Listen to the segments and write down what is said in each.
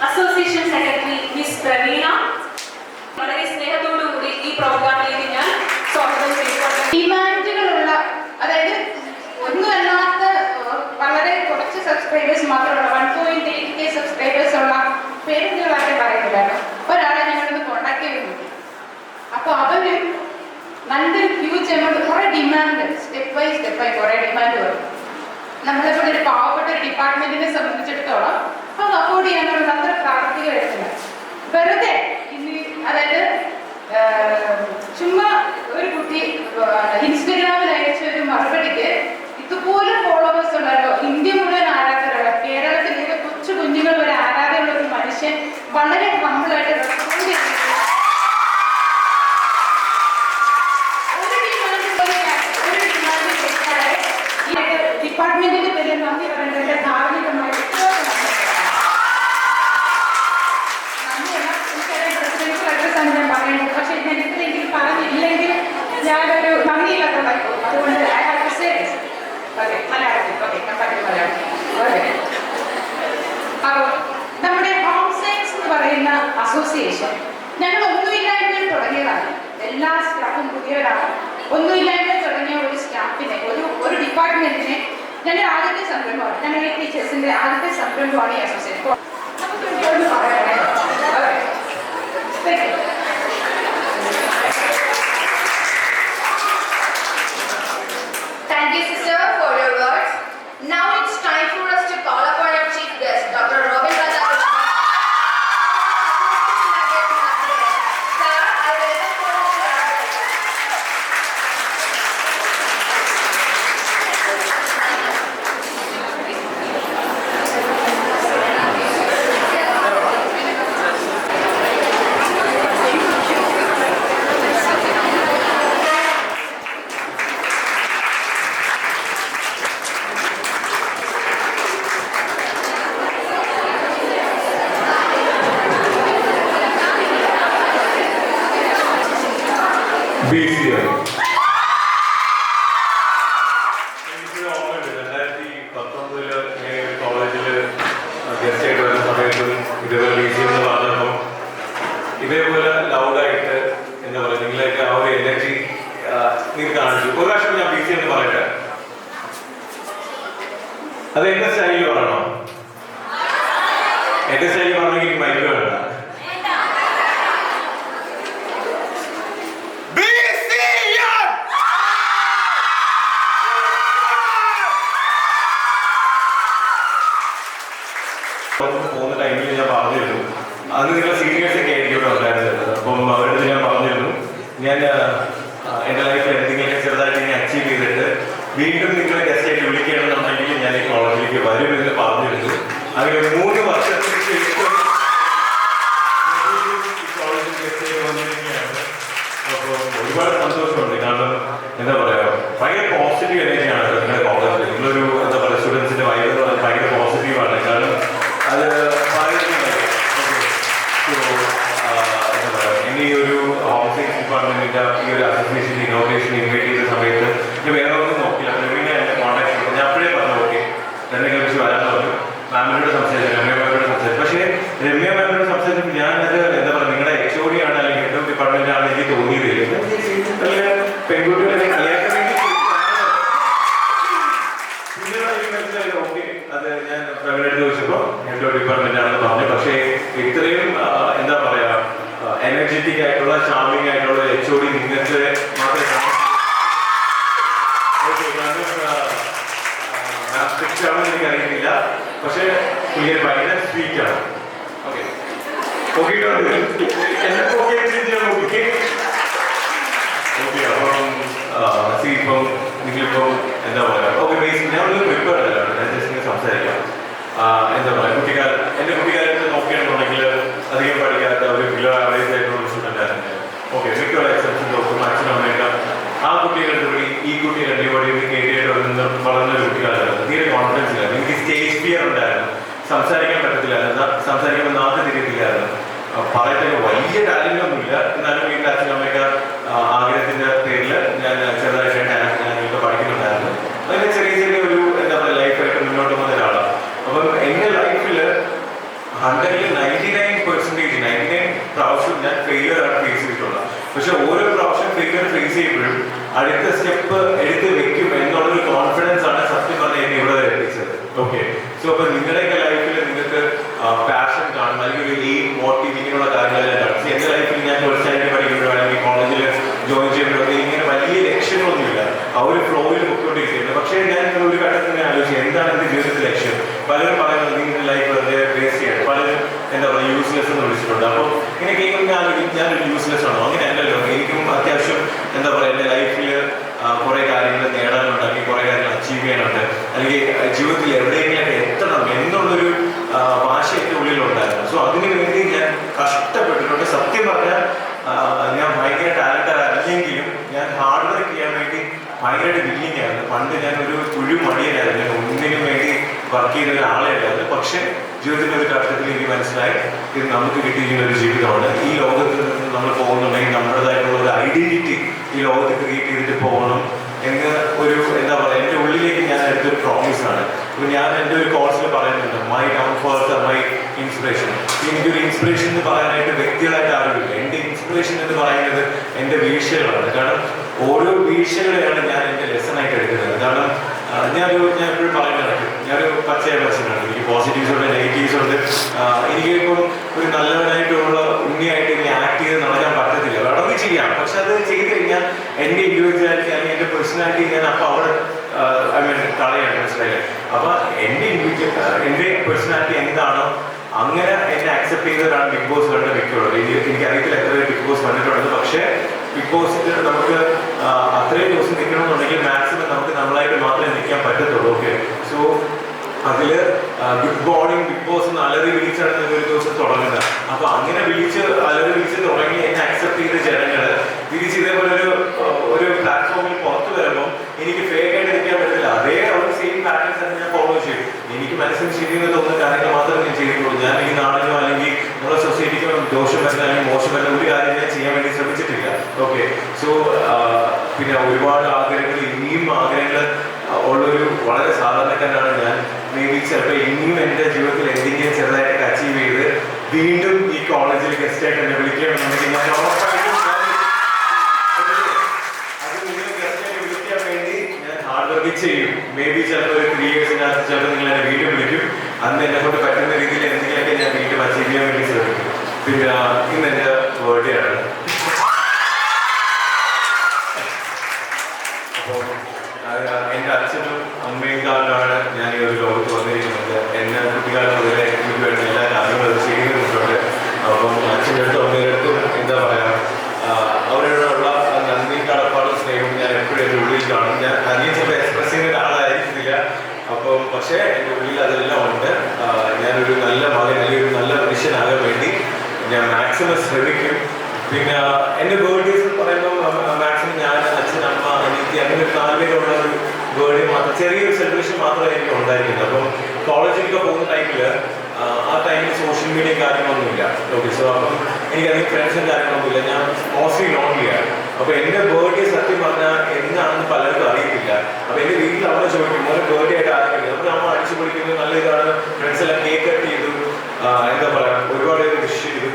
Association secretary miss Praveena വളരെ സ്നേഹത്തോടുകൂടി ഈ പ്രോഗ്രാമിലേക്ക് ഞാൻ സ്വാഗതം ചെയ്തുകൊണ്ട് ഡിമാൻഡുകളുള്ള, അതായത് ഒന്നുമല്ലാത്ത വളരെ കുറച്ച് സബ്സ്ക്രൈബേഴ്സ് മാത്രമുള്ള 1.8K സബ്സ്ക്രൈബേഴ്സ് ഉള്ള പേരുകളൊക്കെ പറയുന്നില്ലല്ലോ, ഒരാളെ ഞങ്ങളൊന്ന് കോണ്ടാക്ട് ചെയ്തിട്ടുണ്ട്. അപ്പോൾ അവര് നല്ലൊരു ഹ്യൂജ് എമൗണ്ട്, കുറെ ഡിമാൻഡ് സ്റ്റെപ്പ് ബൈ സ്റ്റെപ്പായി കുറെ ഡിമാൻഡ് വരും. നമ്മളിപ്പോൾ ഒരു പാവപ്പെട്ട ഒരു ഡിപ്പാർട്ട്മെന്റിനെ സംബന്ധിച്ചിടത്തോളം അത് അഫോർഡ് ചെയ്യാനുള്ള അത്ര പ്രാവർത്തിക വരുന്നില്ല. വെറുതെ അതായത് ചുമ്മാ ഒരു കുട്ടി ഇൻസ്റ്റഗ്രാമിൽ അയച്ച ഒരു മറുപടിക്ക് ഇതുപോലെ ഫോളോവേഴ്സ് ഉണ്ടല്ലോ, ഇന്ത്യ മുഴുവൻ ആരാധകരുള്ള, കേരളത്തിലെ കൊച്ചു കുഞ്ഞുങ്ങൾ വരെ ആരാധകരുള്ള ഒരു മനുഷ്യൻ വളരെ ഹമ്പിളായിട്ട് റെസ്പോണ്ട് ചെയ്തിട്ടുണ്ട്. ഡിപ്പാർട്ട്മെന്റിന്റെ പേരിൽ നന്ദി പറയേണ്ടത് ധാർമ്മികമായി അഡ്രസ്സാണ് ഞാൻ പറയുന്നത്. പക്ഷെ ഞാൻ ഇത്രയെങ്കിലും പറഞ്ഞില്ലെങ്കിൽ ഞാനൊരു നന്ദിയില്ലാത്തതായി പോകും. അതുകൊണ്ട് മലയാളത്തിൽ അപ്പോൾ നമ്മുടെ ഹോം സയൻസ് എന്ന് പറയുന്ന അസോസിയേഷൻ ഞങ്ങൾ ഒന്നുമില്ലായ്മയിൽ തുടങ്ങിയതാണ്. എല്ലാ സ്റ്റാഫും പുതിയവരാണ്. ഒന്നുമില്ലായ്മയിൽ തുടങ്ങിയ ഒരു സ്റ്റാഫിനെ, ഒരു ഡിപ്പാർട്ട്മെന്റിനെ ഞങ്ങളുടെ ആദ്യത്തെ സംരംഭമാണ്, ഞങ്ങളുടെ ടീച്ചേഴ്സിന്റെ ആദ്യത്തെ സംരംഭമാണ് ഈ അസോസിയേഷൻ. നമുക്ക് പറയണേ. Thank you, sister, for your words. Now it's time for us to call upon our chief guest, Dr. Robin Radhakrishnan. Sir, I welcome BCM. എനിക്ക് ഓർമ്മയുണ്ട് 2019 കോളേജിൽ ഗസ്റ്റ് ആയിട്ട് വരുന്ന സമയത്തും ഇതേപോലെ BCM എന്ന് പറഞ്ഞപ്പോൾ ഇതേപോലെ ലൗഡായിട്ട് എന്താ പറയുക, നിങ്ങളായിട്ട് ആ ഒരു എനർജി നിങ്ങൾ കാണിച്ചു. ഒരു പ്രാവശ്യം ഞാൻ BCM എന്ന് പറയട്ടെ, അത് എന്റെ സ്റ്റൈലിൽ പറയണോ? എന്റെ സ്റ്റൈലിൽ പറഞ്ഞെങ്കിൽ എനിക്ക് മൈക്ക് വേണ്ട. പോകുന്ന ടൈമിൽ ഞാൻ പറഞ്ഞിരുന്നു, അന്ന് നിങ്ങളെ സീനിയേഴ്സൊക്കെ ആയിരിക്കും ഇവിടെ ഉണ്ടായിരുന്നത്. അപ്പം അവരുടെ ഞാൻ പറഞ്ഞിരുന്നു, ഞാൻ എൻ്റെ ലൈഫിൽ എന്തെങ്കിലും ചെറുതായിട്ട് ഞാൻ അച്ചീവ് ചെയ്തിട്ട് വീണ്ടും നിങ്ങളെ ഗസ്റ്റ് ആയിട്ട് വിളിക്കുകയാണെന്നുണ്ടെങ്കിൽ ഞാൻ ഈ കോളേജിലേക്ക് വരും എന്ന് പറഞ്ഞിരുന്നു. അങ്ങനെ 3 വർഷത്തിന് ശേഷം ഈ കോളേജിൽ ഗസ്റ്റ് ആയിട്ട് വന്നിരിക്കുകയാണ്. അപ്പോൾ ഒരുപാട് സന്തോഷമുണ്ട്. കാരണം എന്താ പറയുക, ഭയങ്കര പോസിറ്റീവ് എനർജിയാണ് നിങ്ങളുടെ കോളേജിൽ. നിങ്ങളൊരു എന്താ പറയുക, സ്റ്റുഡൻസിൻ്റെ വൈബ് ഭയങ്കര പോസിറ്റീവാണ്. കാരണം അത് എന്താ പറയുക, ഇനി ഒരു ഹോം സയൻസ് ഡിപ്പാർട്ട്മെന്റിന്റെ ഈ ഒരു അസോസിയേഷൻ്റെ ഇനോഗ്രേഷൻ ഇൻവൈറ്റ് ചെയ്ത സമയത്ത് ഞാൻ വേറെ ഒന്നും നോക്കില്ല. പ്രവീണ എന്നെ കോൺടാക്ട് ചെയ്തു. ഞാൻ അപ്പോഴേ പറഞ്ഞു, ഓക്കെ രണ്ടെങ്കിലും വെച്ച് വരാൻ പറഞ്ഞു. മാമിനോട് സംസാരിച്ചു, രമ്യ മാമിനോട് സംസാരിച്ചു. പക്ഷേ രമ്യ മാമിനോട് സംസാരിച്ചപ്പോൾ ഞാനത് എന്താ പറയുക, നിങ്ങളുടെ HOD ആണ് അല്ലെങ്കിൽ ഹെഡ് ഓഫ് ഡിപ്പാർട്ട്മെന്റ് ആണ് എനിക്ക് തോന്നിയതില്ല. പെൺകുട്ടികളെ കളിയാക്കാൻ വേണ്ടി ഓക്കെ, അത് ഞാൻ പ്രവീണോട് ചോദിച്ചപ്പോൾ ഹെഡ് ഓഫ് ഡിപ്പാർട്ട്മെന്റ് ആണെന്ന് പറഞ്ഞു. പക്ഷേ ഇത്രയും എന്താ പറയാ, എനർജറ്റിക് ആയിട്ടുള്ള ചാർമിംഗ് ആയിട്ടുള്ള HOD നിങ്ങൾക്ക് മാത്രമേ സ്ട്രിക്റ്റ് ആണെന്ന് എനിക്ക് അറിയുന്നില്ല. പക്ഷേ പുള്ളിയെ ഭയങ്കര സ്വീറ്റ് ആണ്. ഓക്കെ ഓക്കെ ഓക്കെ അപ്പം ഇപ്പം നിങ്ങളിപ്പം എന്താ പറയുക, ഓക്കെ ബേസ് ഞാനൊന്ന് പ്രിപ്പയർഡ് അല്ല, ഞാൻ ജസ്റ്റ് സംസാരിക്കാം. എന്താ പറയുക, എൻ്റെ കുട്ടിക്കാലത്ത് നോക്കുകയാണെന്നുണ്ടെങ്കിൽ അധികം പഠിക്കാത്ത ഒരു ബിലോ ആവറേജ് ആയിട്ടുള്ള സ്റ്റുഡൻ്റ് ആയിരുന്നു. ഓക്കെ മിക്കുള്ള എക്സെപ്ഷൻ നോക്കും അച്ഛനും അമ്മയൊക്കെ ആ കുട്ടികളുടെ കൂടി ഈ കുട്ടി രണ്ടുപടി കേട്ടിയായിട്ട് വളർന്ന ഒരു കുട്ടികളായിരുന്നു. തീരെ കോൺഫിഡൻസ് ഇല്ലായിരുന്നു. എനിക്ക് സ്റ്റേജ് ഫിയർ ഉണ്ടായിരുന്നു. സംസാരിക്കാൻ പറ്റത്തില്ലായിരുന്നു. സംസാരിക്കുമ്പോൾ നാക്ക് തിരിയത്തില്ലായിരുന്നു. പറയട്ടെ വലിയ കാര്യങ്ങളൊന്നുമില്ല, എന്നാലും വീട്ടിൽ അച്ഛനമ്മയൊക്കെ ആഗ്രഹത്തിന്റെ പേരിൽ ഞാൻ ചെറുതായിട്ട് ഞാനൊക്കെ പഠിക്കുന്നുണ്ടായിരുന്നു. അതിന് ചെറിയ ചെറിയ ഒരു എന്താ പറയുക ലൈഫായിട്ട് മുന്നോട്ട് പോകുന്ന ഒരാളാണ്. അപ്പം എൻ്റെ ലൈഫിൽ 99% പ്രാവശ്യം ഞാൻ ഫെയിലിയറാണ് ഫേസ് ചെയ്തിട്ടുള്ളത്. പക്ഷെ ഓരോ പ്രാവശ്യം ഫെയിലിയർ ഫേസ് ചെയ്യുമ്പോഴും അടുത്ത സ്റ്റെപ്പ് എടുത്ത് വെക്കും എന്നുള്ളൊരു കോൺഫിഡൻസ് ആണ് സത്യം പറഞ്ഞാൽ എന്നെ ഇവിടെ വരെ എത്തിച്ചത്. ഓക്കെ, സോ അപ്പൊ നിങ്ങളുടെയൊക്കെ ലൈഫിൽ നിങ്ങൾക്ക് പാഷൻ കാണും, അല്ലെങ്കിൽ ഒരു എയിം മോട്ടീവ് ഇങ്ങനെയുള്ള കാര്യങ്ങളെല്ലാം കാണും. എൻ്റെ ലൈഫിൽ ഞാൻ കോഴ്സായിട്ട് പഠിക്കുമ്പോഴോ അല്ലെങ്കിൽ കോളേജിൽ ജോയിൻ ചെയ്യുമ്പോഴോ ഇങ്ങനെ വലിയ ലക്ഷ്യങ്ങളൊന്നുമില്ല, ആ ഒരു ഫ്ലോയിൽ പൊയ്ക്കൊണ്ടിരിക്കുന്നത്. പക്ഷേ ഞാൻ ഒരു ഘട്ടത്തിൽ ആലോചിച്ചു എന്താണ് എൻ്റെ ജീവിതത്തിൽ ലക്ഷ്യം. പലരും പറയുന്നത് നിങ്ങളുടെ ലൈഫ് വെറുതെ വേസ്റ്റ് ചെയ്യണം, പലരും എന്താ പറയുക യൂസ്ലെസ് എന്ന് വിളിച്ചിട്ടുണ്ട്. അപ്പോൾ ഇങ്ങനെ കേൾക്കുമ്പോൾ ഞാനൊരു യൂസ്ലെസ് ആണോ? അങ്ങനെ അല്ലല്ലോ. എനിക്കും അത്യാവശ്യം എന്താ പറയുക എൻ്റെ ലൈഫിൽ കുറേ കാര്യങ്ങൾ നേടാനുണ്ട്, അല്ലെങ്കിൽ കുറേ കാര്യങ്ങൾ അച്ചീവ് ചെയ്യാനുണ്ട്, അല്ലെങ്കിൽ ജീവിതത്തിൽ എവിടെയെങ്കിലൊക്കെ എത്തണം എന്നുള്ളൊരു വാശി എൻ്റെ ഉള്ളിലുണ്ടായിരുന്നു. സോ അതിനു വേണ്ടി ഞാൻ കഷ്ടപ്പെട്ടിട്ടുണ്ട്. സത്യം പറഞ്ഞാൽ ഞാൻ ഭയങ്കര ടാലന്റഡ് അല്ലെങ്കിലും ഞാൻ ഹാർഡ് വർക്ക് ചെയ്യാൻ വേണ്ടി ഭയങ്കരമായിട്ട് വില്ലിങ് ആയിരുന്നു. പണ്ട് ഞാനൊരു മടിയനായിരുന്നു, ഞാൻ ഒന്നിനും വേണ്ടി വർക്ക് ചെയ്യുന്ന ഒരാളെ അല്ലായിരുന്നു. പക്ഷേ ജീവിതത്തിൻ്റെ ഒരു ഘട്ടത്തിൽ എനിക്ക് മനസ്സിലായി ഇത് നമുക്ക് കിട്ടിയിരിക്കുന്ന ഒരു ജീവിതമാണ്. ഈ ലോകത്ത് നിന്ന് നമ്മൾ പോകുന്നുണ്ടെങ്കിൽ നമ്മുടേതായിട്ടുള്ള ഒരു ഐഡന്റിറ്റി ഈ ലോകത്ത് ക്രിയേറ്റ് ചെയ്തിട്ട് പോകണം എന്ന് ഒരു എന്താ പറയുക എൻ്റെ ഉള്ളിലേക്ക് ഞാൻ എടുത്തൊരു പ്രോമിസാണ്. അപ്പോൾ ഞാൻ എൻ്റെ ഒരു കോഴ്സിൽ പറയുന്നുണ്ട് മൈ ഡൗൺഫോൾസ് ആർ മൈ ഇൻസ്പിറേഷൻ. എനിക്കൊരു ഇൻസ്പിറേഷൻ എന്ന് പറയാനായിട്ട് വ്യക്തികളായിട്ട് ആരുമില്ല. എൻ്റെ ഇൻസ്പിറേഷൻ എന്ന് പറയുന്നത് എൻ്റെ വീഴ്ചകളാണ്. കാരണം ഓരോ വീഴ്ചകളെയാണ് ഞാൻ എൻ്റെ ലെസണായിട്ട് എടുക്കുന്നത്. കാരണം ഞാൻ എപ്പോഴും പറയുന്നത് ഞാനൊരു പച്ചയായ പേഴ്സണാണ്. എനിക്ക് പോസിറ്റീവ്സ് ഉണ്ട്, നെഗറ്റീവ്സ് ഉണ്ട്. എനിക്ക് ഇപ്പം ഒരു നല്ലവനായിട്ടുള്ള ഉണ്ണിയായിട്ട് ഇനി ആക്ട് ചെയ്ത് നടക്കാൻ പറ്റത്തില്ല. വേണമെങ്കിൽ ചെയ്യാം, പക്ഷെ അത് ചെയ്ത് കഴിഞ്ഞാൽ എൻ്റെ ഇൻഡിവിജ്വാലിറ്റി അല്ലെങ്കിൽ എൻ്റെ പേഴ്സണാലിറ്റി ഞാൻ അപ്പോൾ അവിടെ കളയാണ്, മനസ്സിലായില്ലേ? അപ്പൊ എൻ്റെ പേഴ്സണാലിറ്റി എന്താണോ അങ്ങനെ എന്നെ അക്സെപ്റ്റ് ചെയ്തവരാണ് ബിഗ് ബോസ് കണ്ട മിക്കുള്ളത്. എനിക്കറിയത്തില്ല എത്ര പേര് ബിഗ് ബോസ് കണ്ടിട്ടുള്ളത്. പക്ഷേ ബിഗ് ബോസിൽ നമുക്ക് അത്രയും ദിവസം നിൽക്കണമെന്നുണ്ടെങ്കിൽ മാക്സിമം നമുക്ക് നമ്മളായിട്ട് മാത്രമേ നിൽക്കാൻ പറ്റത്തുള്ളൂ. ഓക്കെ, സോ അതിൽ ഗുഡ് മോർണിംഗ് ബിഗ് ബോസ് എന്ന് അലറി വിളിച്ചാണ് ഒരു ദിവസം തുടങ്ങുന്നത്. അപ്പൊ അങ്ങനെ അലറി വിളിച്ച് തുടങ്ങി എന്നെ അക്സെപ്റ്റ് ചെയ്ത ജനങ്ങൾ തിരിച്ച് ഇതേപോലെ ഒരു പ്ലാറ്റ്ഫോമിൽ പുറത്തു വരുമ്പോൾ എനിക്ക് ഫേക്ക് ആയിട്ട് നിൽക്കാൻ പറ്റില്ല. അതേ ഒരു സെയിം പാറ്റേൺസ് തന്നെ ഞാൻ ഫോളോ ചെയ്യും. എനിക്ക് മനസ്സിന് ശരിയെന്ന് തോന്നുന്ന കാര്യങ്ങൾ മാത്രമേ ഞാൻ ചെയ്തിട്ടുള്ളൂ. ഞാൻ ഈ നാടിനോ അല്ലെങ്കിൽ നമ്മുടെ സൊസൈറ്റിക്കോ ദോഷം വരുന്ന അല്ലെങ്കിൽ മോശം വരുന്ന ഒരു കാര്യം ഞാൻ ചെയ്യാൻ വേണ്ടി ശ്രമിച്ചിട്ടില്ല. ഓക്കെ, സോ പിന്നെ ഒരുപാട് ആഗ്രഹങ്ങൾ, ഇനിയും ആഗ്രഹങ്ങൾ ഉള്ളൊരു വളരെ സാധാരണക്കാരനാണ് ഞാൻ. മേ ബി ചിലപ്പോൾ ഇനിയും എൻ്റെ ജീവിതത്തിൽ എന്തെങ്കിലും ചെറുതായിട്ടൊക്കെ അച്ചീവ് ചെയ്ത് വീണ്ടും ഈ കോളേജിൽ ഗസ്റ്റായിട്ട് എന്നെ വിളിക്കുകയാണെന്നുണ്ടെങ്കിൽ ഞാൻ ഉറപ്പായിട്ടും അത് നിങ്ങൾ ഗസ്റ്റായിട്ട് വിളിക്കാൻ വേണ്ടി ഞാൻ ഹാർഡ് വർക്ക് ചെയ്യും. മേ ബി ചിലപ്പോൾ ഒരു 3 ഇയേഴ്സിനകത്ത് ചിലപ്പോൾ നിങ്ങൾ എന്നെ വീണ്ടും വിളിക്കും. അന്ന് എന്നെ കൊണ്ട് പറ്റുന്ന രീതിയിൽ എന്തെങ്കിലുമൊക്കെ ഞാൻ വീണ്ടും അച്ചീവ് ചെയ്യാൻ വേണ്ടി ശ്രമിക്കും. പിന്നെ ഇന്ന് എൻ്റെ ബർത്ത്ഡേ ആണ്. അപ്പോൾ എൻ്റെ അച്ഛനും അമ്മയും കാലമാണ് ഞാൻ ഈ ഒരു ലോകത്ത് വന്നിരിക്കുന്നത്. എന്നെ കുട്ടിക്കാലം മുതലേ എനിക്ക് വേണ്ട എല്ലാ കാര്യങ്ങളും ചെയ്യുന്നുണ്ട്. അപ്പം അച്ഛൻ്റെ അടുത്തും അമ്മയുടെ അടുത്തും എന്താ പറയുക അവരോടുള്ള നന്ദി, കടപ്പാടും സ്നേഹവും ഞാൻ എപ്പോഴും എൻ്റെ ഉള്ളിൽ കാണും. ഞാൻ അധികം ചിലപ്പോൾ എക്സ്പ്രസ് ചെയ്യുന്ന ഒരാളായിരിക്കുന്നില്ല. അപ്പം പക്ഷേ എൻ്റെ ഉള്ളിൽ അതെല്ലാം ഉണ്ട്. ഞാനൊരു നല്ല മകൻ അല്ലെങ്കിൽ ഒരു നല്ല മനുഷ്യനാകാൻ വേണ്ടി ഞാൻ മാക്സിമം ശ്രമിക്കും. പിന്നെ എൻ്റെ ബർത്ത്ഡേസ് എന്ന് പറയുമ്പോൾ മാക്സിമം ഞാൻ അച്ഛൻ, അമ്മ, അനിയത്തി അങ്ങനെ ഒരു 4 പേരുള്ള ഒരു ബർത്ത്ഡേ മാത്രം, ചെറിയൊരു സെലിബ്രേഷൻ മാത്രമേ എനിക്ക് ഉണ്ടായിരിക്കുന്നത്. അപ്പം കോളേജിലൊക്കെ പോകുന്ന ടൈമിൽ ആ ടൈമിൽ സോഷ്യൽ മീഡിയ കാര്യങ്ങളൊന്നുമില്ല. ഓക്കെ, സോ അപ്പം എനിക്കധികം ഫ്രണ്ട്സും കാര്യങ്ങളൊന്നുമില്ല. ഞാൻ മോസ്റ്റ്ലി ലോൺലിയാണ്. അപ്പോൾ എൻ്റെ ബർത്ത്ഡേ സത്യം പറഞ്ഞാൽ എന്താണെന്ന് പലർക്കും അറിയത്തില്ല. അപ്പോൾ എൻ്റെ വീട്ടിൽ അവിടെ ചോദിക്കും ഒരു ബർത്ത്ഡേ ആയിട്ട് ആരെങ്കിലും. അപ്പോൾ നമ്മൾ അടിച്ചു പൊളിക്കുന്നത് നല്ല ഇതാണ്. ഫ്രണ്ട്സെല്ലാം കേക്ക് കട്ട് ചെയ്തു, എന്താ പറയുക ഒരുപാട് വിഷ് ചെയ്തു,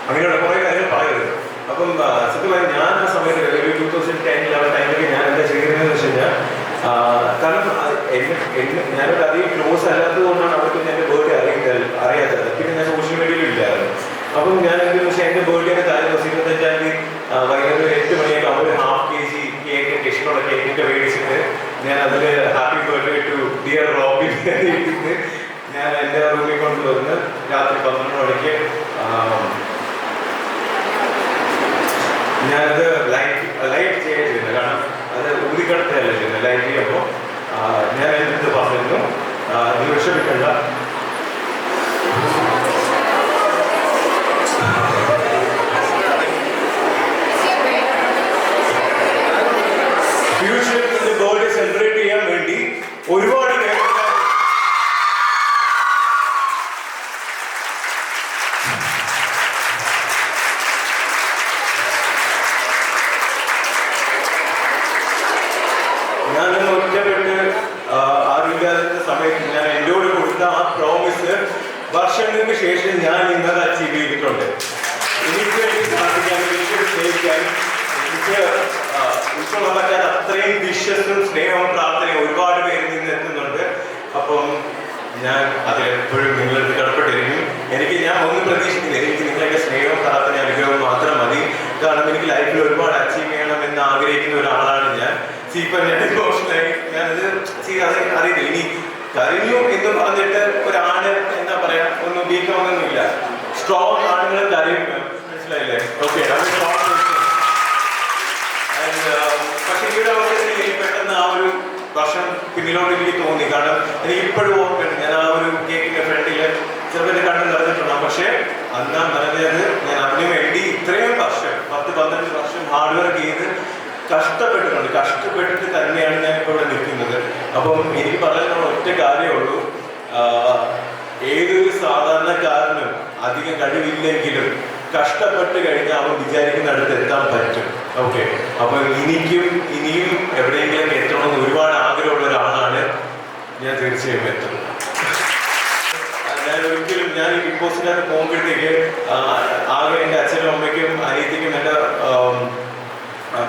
അങ്ങനെയുള്ള കുറേ കാര്യങ്ങൾ പറയരുത്. അപ്പം സത്യമായി ഞാൻ ആ സമയത്ത് ഒരു 2010 ടൈമിലൊക്കെ ഞാൻ എന്താ ചെയ്യുന്നതെന്ന് വെച്ച് കഴിഞ്ഞാൽ കാരണം ഞാനൊരു അധികം ക്ലോസ് അല്ലാത്തത് കൊണ്ടാണ് അവർക്കൊന്നും എൻ്റെ ബർത്ത്ഡേ അറിയാത്തത്. പിന്നെ ഞാൻ സോഷ്യൽ മീഡിയയിലും ഇല്ലായിരുന്നു. അപ്പം ഞാൻ എന്താണെന്ന് വെച്ചാൽ എൻ്റെ ബർത്ത്ഡേയുടെ തലേ ദിവസം 25-ാം തീയതി വൈകുന്നേരം 8 മണിയൊക്കെ അവർ 1/2 kg കേക്ക് ഇഷ്ടമുള്ള കേക്കൊക്കെ മേടിച്ചിട്ട് ഞാൻ അതിൽ happy birthday to dear Robin ഇട്ടിട്ട് ഞാൻ എൻ്റെ റൂമിൽ കൊണ്ടുവന്ന് രാത്രി 12 മണിക്ക് ഞാനത് ലൈറ്റ് ചെയ്യുന്നത്. കാരണം അത് ഊതിക്കടത്തല്ല ചെയ്യുന്നത്, ലൈറ്റ് ചെയ്യുമ്പോൾ ഞാൻ എൻ്റെ അടുത്ത് പറഞ്ഞു നീ വിഷമിക്കണ്ട, ഫ്യൂച്ചറിൽ എൻ്റെ ബർത്ത്ഡേ സെലിബ്രേറ്റ് ചെയ്യാൻ വേണ്ടി ഒരുപാട് ആ പ്രോമിസ് വർഷങ്ങൾക്ക് ശേഷം ഞാൻ ഇന്നത് അച്ചീവ് ചെയ്തിട്ടുണ്ട്. എനിക്ക് പ്രാർത്ഥിക്കാൻ, എനിക്ക് സ്നേഹിക്കാൻ, എനിക്ക് ഉൾക്കൊള്ളാൻ പറ്റാത്ത അത്രയും വിശ്വസും സ്നേഹവും പ്രാർത്ഥനയും ഒരുപാട് പേരിൽ നിന്ന് എത്തുന്നുണ്ട്. അപ്പം ഞാൻ അതിലെപ്പോഴും നിങ്ങളടുത്ത് കടപ്പെട്ടിരിക്കും. ഞാൻ ഒന്നും പ്രതീക്ഷിക്കുന്നില്ല. എനിക്ക് നിങ്ങളുടെ സ്നേഹവും പ്രാർത്ഥന അനുഗ്രഹവും മാത്രം മതി. കാരണം എനിക്ക് ലൈഫിൽ ഒരുപാട് അച്ചീവ് ചെയ്യണം എന്ന് ആഗ്രഹിക്കുന്ന ഒരാളാണ് ഞാൻ. ഇപ്പം ഞാൻ ഇമോഷണലായി ഞാനത് അറിയില്ല. ഇനി കരഞ്ഞു എന്ന് പറഞ്ഞിട്ട് ഒരാണ് എന്താ പറയാ ഒന്നും വീക്കാവുന്നൊന്നുമില്ല. സ്ട്രോങ് ആണുങ്ങൾ കരയും, മനസ്സിലായില്ലേ? ഓക്കെ, അത് സ്ട്രോങ്. പക്ഷെ ഇവിടെ അവസരത്തിൽ പെട്ടെന്ന് ആ ഒരു വർഷം പിന്നിലോട്ട് എനിക്ക് തോന്നി. കാരണം എനിക്ക് ഇപ്പോഴും ഓർമ്മയുണ്ട്, ഞാൻ ആ ഒരു കേക്കിന്റെ ഫ്രണ്ടില് ചെറുപ്പത്തിൽ കണ്ടു നടന്നിട്ടുണ്ടാകും. പക്ഷെ അന്നാ പറഞ്ഞത് ഞാൻ അതിനു വേണ്ടി ഇത്രയും വർഷം 10-12 വർഷം ഹാർഡ് വർക്ക് ചെയ്ത് കഷ്ടപ്പെട്ടിട്ടുണ്ട്. കഷ്ടപ്പെട്ടിട്ട് തന്നെയാണ് ഞാൻ ഇപ്പോൾ ഇവിടെ നിൽക്കുന്നത്. അപ്പം എനിക്ക് പറയാനുള്ള ഒറ്റ കാര്യമേ ഉള്ളൂ, ഏതൊരു സാധാരണക്കാരനും അധികം കഴിവില്ലെങ്കിലും കഷ്ടപ്പെട്ട് കഴിഞ്ഞാൽ അവൻ വിചാരിക്കുന്നിടത്ത് എത്താൻ പറ്റും. ഓക്കെ, അപ്പൊ ഇനിയും എവിടെയെങ്കിലും എത്തണമെന്ന് ഒരുപാട് ആഗ്രഹമുള്ള ഒരാളാണ് ഞാൻ. തീർച്ചയായും എത്തും. ഞാൻ ഈ ബിഗ് ബോസിനകത്ത് പോകുമ്പോഴത്തേക്ക് ആകെ എൻ്റെ അച്ഛനും അമ്മയ്ക്കും അനിയത്തിക്കും എൻ്റെ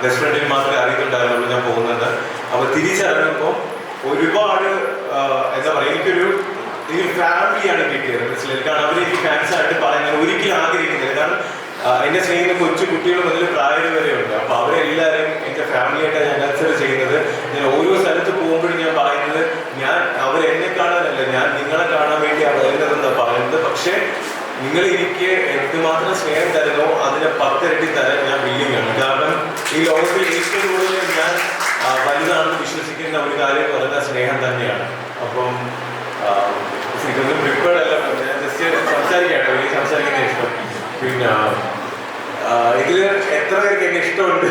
ബെസ്റ്റ് ഫ്രണ്ടിന് മാത്രമേ അറിയുന്നുണ്ടായിരുന്നുള്ളൂ ഞാൻ പോകുന്നത്. അപ്പൊ തിരിച്ചറിഞ്ഞപ്പോൾ ഒരുപാട് എന്താ പറയുക, എനിക്കൊരു ഫാമിലിയാണ് കിട്ടിയത്, മനസ്സിലായി. കാരണം അവരെനിക്ക് ഫാൻസ് ആയിട്ട് പറയാൻ ഒരിക്കലും ആഗ്രഹിക്കുന്നില്ല. കാരണം എന്നെ സ്നേഹിക്കുന്ന കൊച്ചു കുട്ടികൾ മുതൽ പ്രായം വരെ ഉണ്ട്. അപ്പൊ അവരെല്ലാവരും എൻ്റെ ഫാമിലിയായിട്ടാണ് ഞാൻ കൺസിഡർ ചെയ്യുന്നത്. ഞാൻ ഓരോ സ്ഥലത്ത് പോകുമ്പോഴും ഞാൻ പറയുന്നത്, ഞാൻ അവരെന്നെ കാണാനല്ല, ഞാൻ നിങ്ങളെ കാണാൻ വേണ്ടിയാണ് വരുന്നതെന്നാണ് പറയുന്നത്. പക്ഷെ നിങ്ങൾ എനിക്ക് എന്തുമാത്രം സ്നേഹം തരുന്നോ അതിനെ 10 ഇരട്ടി തരാൻ ഞാൻ വില്ലിങ്ങാണ്. കാരണം ഈ ലോകത്തിൽ ഏറ്റവും കൂടുതൽ ഞാൻ വലുതാണെന്ന് വിശ്വസിക്കുന്ന ഒരു കാര്യം പറയുന്ന സ്നേഹം തന്നെയാണ്. അപ്പം ഇതൊന്നും പ്രിപ്പേർഡ് അല്ല, ഞാൻ ജസ്റ്റ് സംസാരിക്കാട്ടോ, എനിക്ക് സംസാരിക്കുന്ന ഇഷ്ടം. പിന്നെ ഇതിൽ എത്ര പേർക്ക് എന്നെ ഇഷ്ടമുണ്ട്